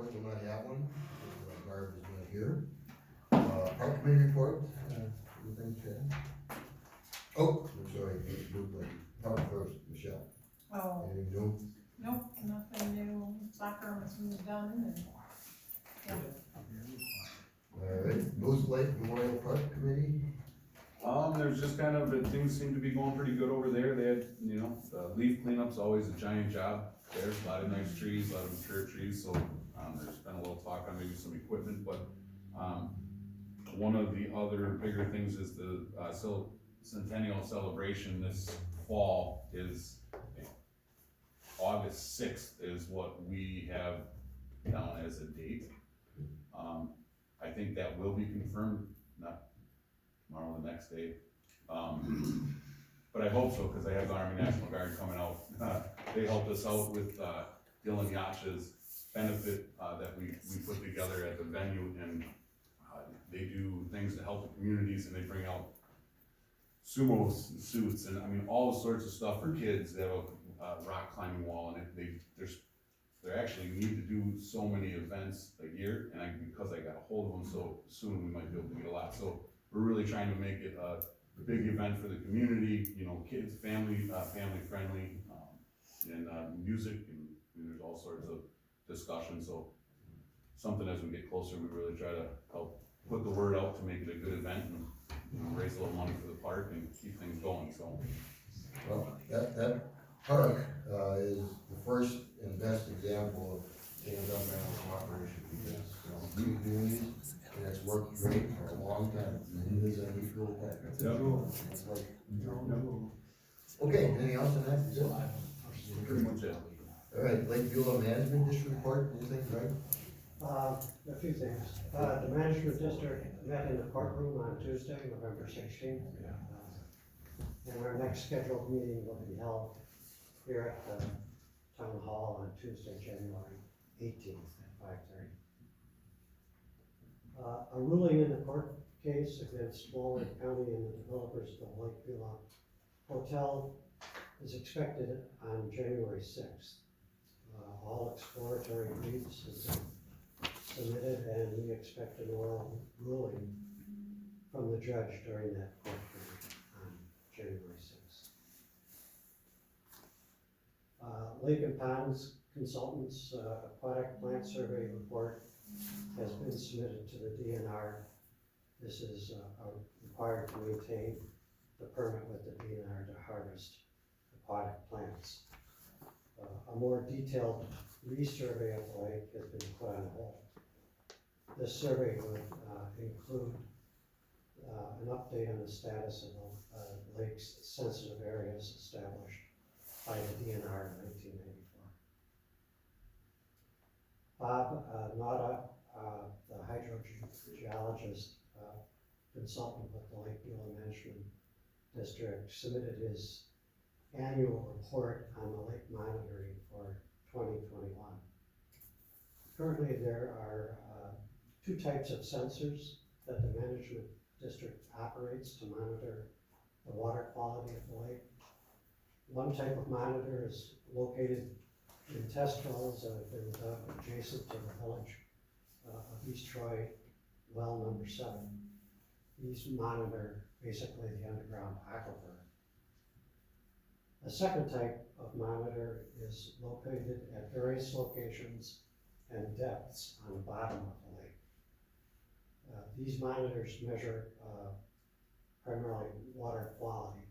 report, will not have one, Barb is not here. Park committee report, anything, Chad? Oh, I'm sorry, Park first, Michelle. Oh, Anything new? nope, nothing new, soccer was done and, yeah. Alright, Moose Lake Memorial Park Committee, There's just kind of, things seem to be going pretty good over there. They had, leaf cleanup's always a giant job. There's a lot of nice trees, a lot of mature trees, so, there's been a little talk on maybe some equipment, but, one of the other bigger things is the, Centennial Celebration this fall is August 6th is what we have down as a date. I think that will be confirmed, not tomorrow, the next day. But I hope so, cause I have the Army National Guard coming out. They helped us out with, Dylan Yach's benefit, that we put together at the venue, and, they do things to help the communities, and they bring out sumo suits, and I mean, all sorts of stuff for kids. They have a rock climbing wall, and they actually need to do so many events a year, and because I got a hold of them so soon, we might be able to get a lot. So we're really trying to make it a big event for the community, kids, family friendly, and music, and there's all sorts of discussion. So something as we get closer, we really try to help put the word out to make it a good event and raise a little money for the park and keep things going, so. well, that park, is the first and best example of intergovernmental cooperation between, two communities, and it's worked great for a long time, and it is a neat little park. Okay, anything else on that? Is it? Pretty much it. All right, Lakeview Management District report, anything, right? A few things. The management district met in the courtroom on Tuesday, November 16th. And our next scheduled meeting will be held here at the town hall on Tuesday, January 18th at 5:30. A ruling in the court case against Walworth County and the developers of the Lakeview Hotel is expected on January 6th. All exploratory briefs have been submitted, and we expect an oral ruling from the judge during that court hearing on January 6th. Lake and Ponds Consultants Aquatic Plant Survey report has been submitted to the DNR. This is required to maintain the permit with the DNR to harvest aquatic plants. A more detailed resurvey of the lake has been put on hold. This survey would include an update on the status of the lake's sensitive areas established by the DNR in 1994. Bob Nada, the hydrogeologist consultant with the Lakeview Management District, submitted his annual report on the lake monitoring for 2021. Currently, there are two types of sensors that the management district operates to monitor the water quality of the lake. One type of monitor is located in test wells that have been dug adjacent to the village of East Troy, well number 7. These monitor basically the underground aquifer. A second type of monitor is located at various locations and depths on the bottom of the lake. These monitors measure primarily water quality.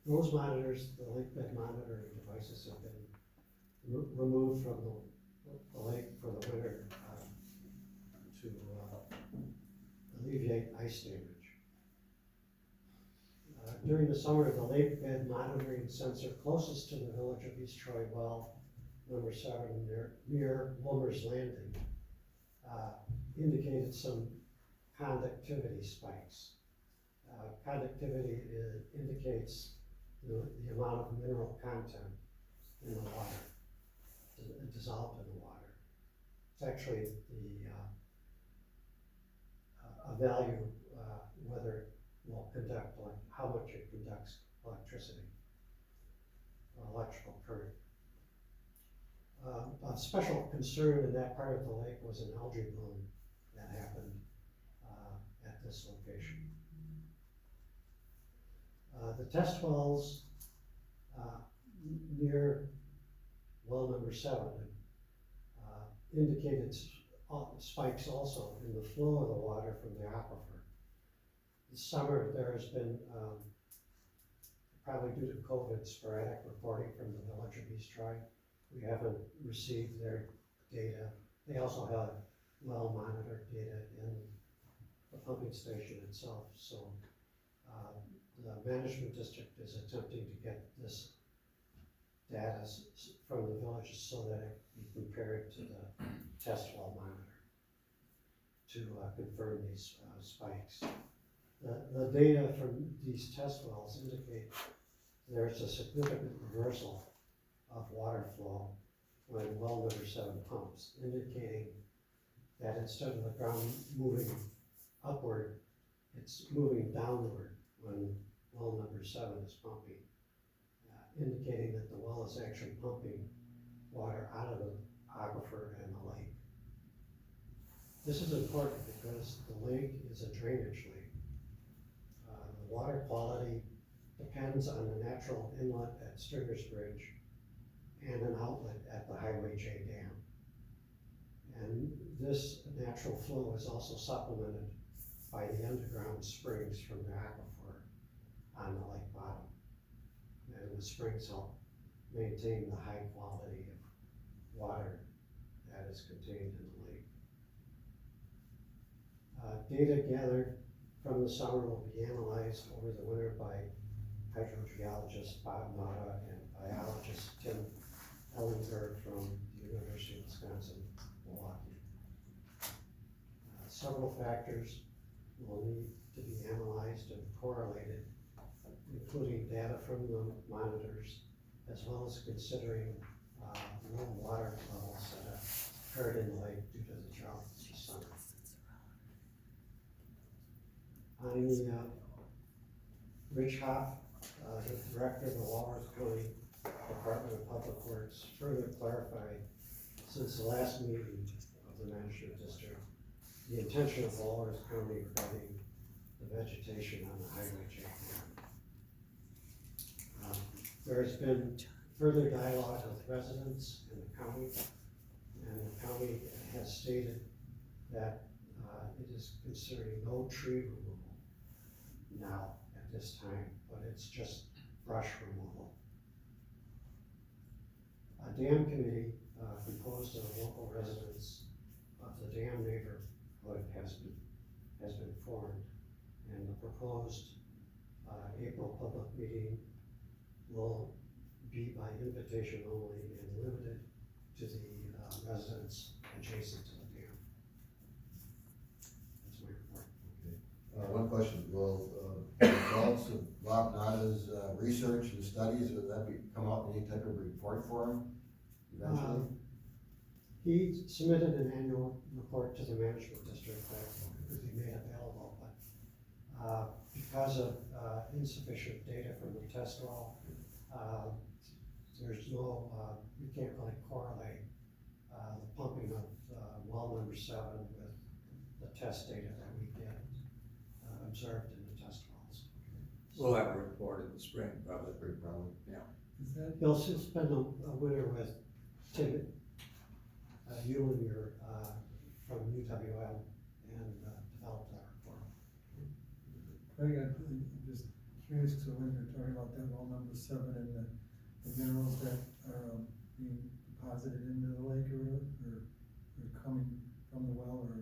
Those monitors, the lake bed monitoring devices, have been removed from the lake for the winter to alleviate ice damage. During the summer, the lake bed monitoring sensor closest to the village of East Troy well, number 7, near Wilmer's Landing, indicated some conductivity spikes. Conductivity indicates the amount of mineral content in the water, dissolved in the water. It's actually a value whether it will conduct, how much it conducts electricity or electrical current. of special concern in that part of the lake was an algae bloom that happened at this location. The test wells near well number 7 indicated spikes also in the flow of the water from the aquifer. This summer there has been, probably due to COVID, sporadic reporting from the village of East Troy. We haven't received their data. They also have well monitored data in the pumping station itself. So the management district is attempting to get this data from the villages so that it can be compared to the test well monitor to confirm these spikes. The data from these test wells indicate there's a significant reversal of water flow when well number 7 pumps, indicating that instead of the ground moving upward, it's moving downward when well number 7 is pumping, indicating that the well is actually pumping water out of the aquifer and the lake. This is important because the lake is a drainage lake. The water quality depends on the natural inlet at Stringer's Bridge and an outlet at the Highway J Dam. And this natural flow is also supplemented by the underground springs from the aquifer on the lake bottom. And the springs help maintain the high quality of water that is contained in the lake. Data gathered from the summer will be analyzed over the winter by hydrogeologist Bob Nara and biologist Tim Ellenberg from the University of Wisconsin, Milwaukee. Several factors will need to be analyzed and correlated, including data from the monitors, as well as considering low water levels that have occurred in the lake due to the drought this summer. Rich Hoff, the director of the Walworth County Department of Public Works, further clarified since the last meeting of the management district the intention of Walworth County regarding the vegetation on the Highway J Dam. There has been further dialogue with residents in the county, and the county has stated that it is considering no tree removal now at this time, but it's just brush removal. A dam committee composed of local residents of the dam neighborhood has been formed, and the proposed April public meeting will be by invitation only and limited to the residents adjacent to the dam. That's my report. One question, will the results of Bob Nada's research and studies, will that come out in any type of report for him eventually? He submitted an annual report to the management district that would be made available, but because of insufficient data from the test well, there's no, we can't really correlate the pumping of well number 7 with the test data that we get observed in the test wells. We'll have a report in the spring, probably. Yeah. Is that, He'll spend a winter with Tim Eulinger from UWM and develop that report. Craig, I'm just curious, so when you're talking about that well number 7 and the minerals that are being deposited into the lake or coming from the well, or?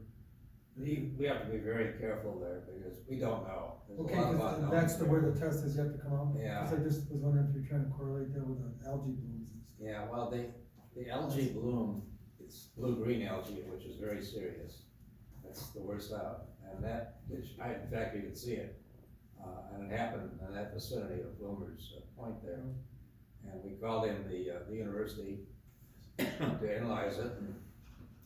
We have to be very careful there because we don't know. There's Okay, a lot of 'cause unknowns that's there. where the test has yet to come out? Yeah. 'Cause I just was wondering if you're trying to correlate that with the algae blooms and stuff. Yeah, well, the algae bloom, it's blue-green algae, which is very serious. That's the worst out. And that, in fact, you can see it. And it happened in that vicinity of Bloomer's Point there. And we called in the university to analyze it, and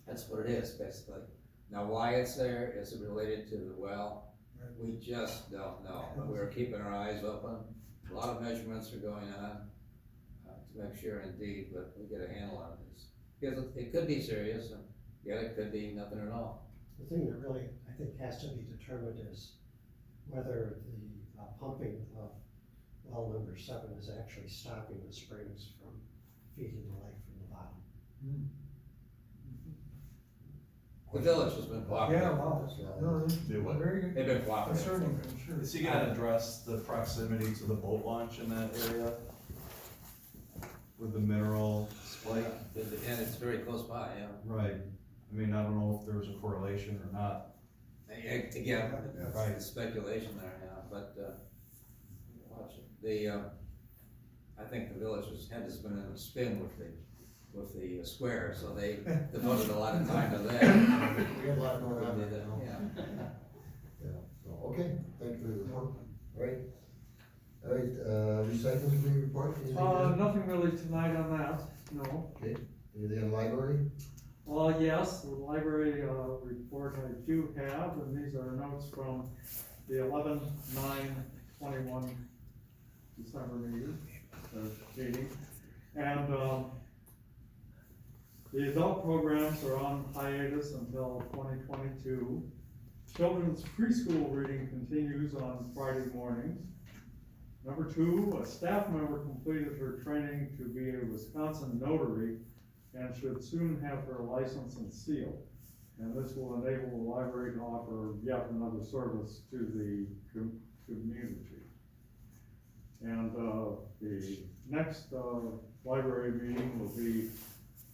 that's what it is, basically. Now, why it's there, is it related to the well? Right. We just don't know, but we're keeping our eyes open. A lot of measurements are going on to make sure indeed, but we get a handle on this. Because it could be serious, and yet it could be nothing at all. The thing that really, I think, has to be determined is whether the pumping of well number 7 is actually stopping the springs from feeding the lake from the bottom. The village has been cooperating. Yeah, wow. with this, No, Do what? very good. They've been cooperating. Concerning, I'm sure. Is he gonna address the proximity to the boat launch in that area? With the mineral spike? And it's very close by, yeah. Right, I mean, I don't know if there was a correlation or not. Again, Right. it's speculation there, yeah, but, watch it. I think the village has been in a spin with the square, so they devoted a lot of time to that. We have a lot going on right now. Yeah. Yeah, so, okay, thank you for the report. All right, recycling committee report, anything? Ed? Nothing really tonight on that, no. Okay, anything on library? Well, yes, the library, report I do have, and these are notes from the 11/9/21 December meeting. And, the adult programs are on hiatus until 2022. Children's preschool reading continues on Friday mornings. Number 2, a staff member completed her training to be a Wisconsin notary and should soon have her license and seal. And this will enable the library to offer yet another service to the community. And the next library meeting will be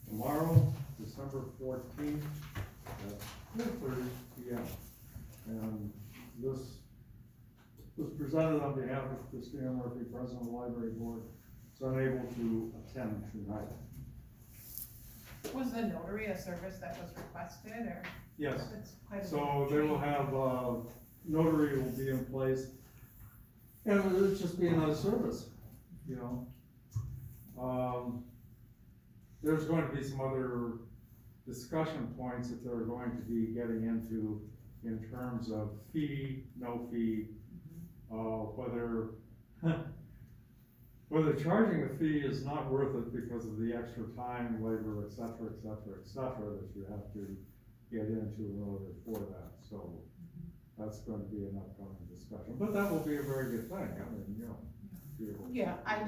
tomorrow, December 14th at 4:30 p.m. And this was presented on behalf of Christina Murphy, President of the Library Board, so unable to attend tonight. Was the notary a service that was requested, or? Yes, It's quite a so bit they of will training. have, notary will be in place, and it'll just be another service, you know? There's going to be some other discussion points that they're going to be getting into in terms of fee, no fee, whether charging a fee is not worth it because of the extra time, labor, et cetera, et cetera, et cetera, that you have to get into in order for that, so that's going to be an upcoming discussion, but that will be a very good thing, I mean, you know. Yeah, I'm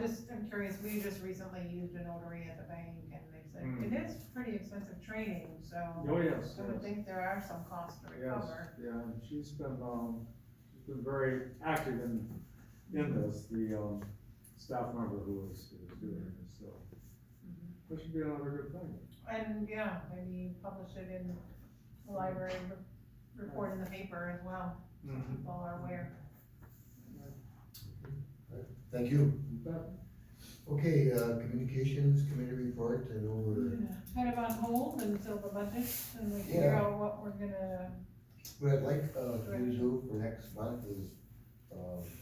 curious, we just recently used a notary at the bank, and they said, it is pretty expensive training, so. Oh, yes, I would yes. think there are some costs to Yes, recover. yeah, and she's been very active in this, the, staff member who is doing this, so. That should be another good thing. And, yeah, maybe publish it in the library, report in the paper as well, so people are aware. Thank you. You bet. Okay, communications committee report, I know we're, Kind of on hold until the budget, and we figure Yeah. out what we're gonna, what I'd like, to do for next month is,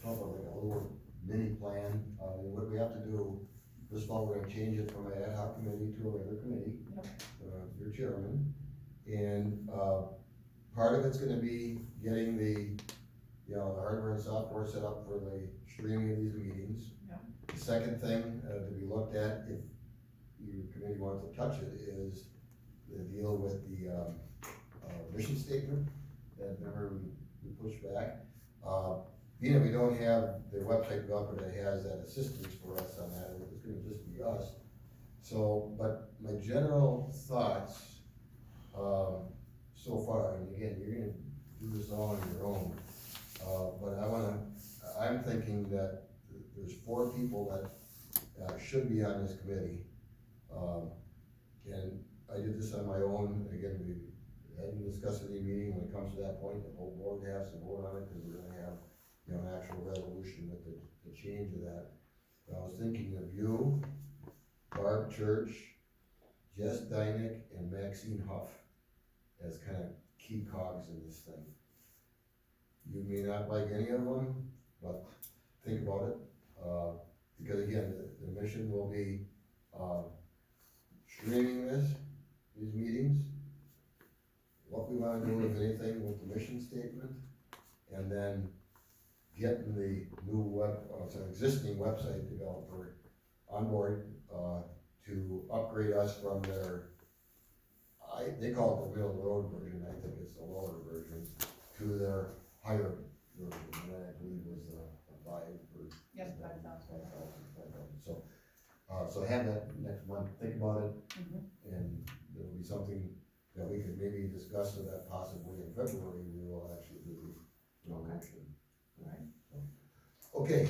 come up with like a little mini plan, and what we have to do, first of all, we're gonna change it from an ad hoc committee to a regular committee. Your chairman, and, part of it's gonna be getting the hardware and software set up for the streaming of these meetings. Yep. The second thing, to be looked at, if your committee wants to touch it, is the deal with the, mission statement that remember we pushed back. Being that we don't have the website developer that has that assistance for us on that, it's gonna just be us. So, but my general thoughts, so far, and again, you're gonna do this all on your own, but I'm thinking that there's 4 people that should be on this committee. And I did this on my own, again, we hadn't discussed any meeting, when it comes to that point, the whole board has to vote on it, because we're gonna have, an actual resolution with the change of that. But I was thinking of you, Barb Church, Jess Dynick, and Maxine Huff as kind of key cogs in this thing. You may not like any of them, but think about it, because again, the mission will be, streaming these meetings, what we wanna do, if anything, with the mission statement, and then getting the new existing website developer on board, to upgrade us from their they call it the real road version, I think it's the lower version, to their higher version, and that I believe was the 5,000. Yes, 5,000. So, so have that next month, think about it, Mhm. and it'll be something that we can maybe discuss so that possibly in February, we will actually do the donation. Right. Okay,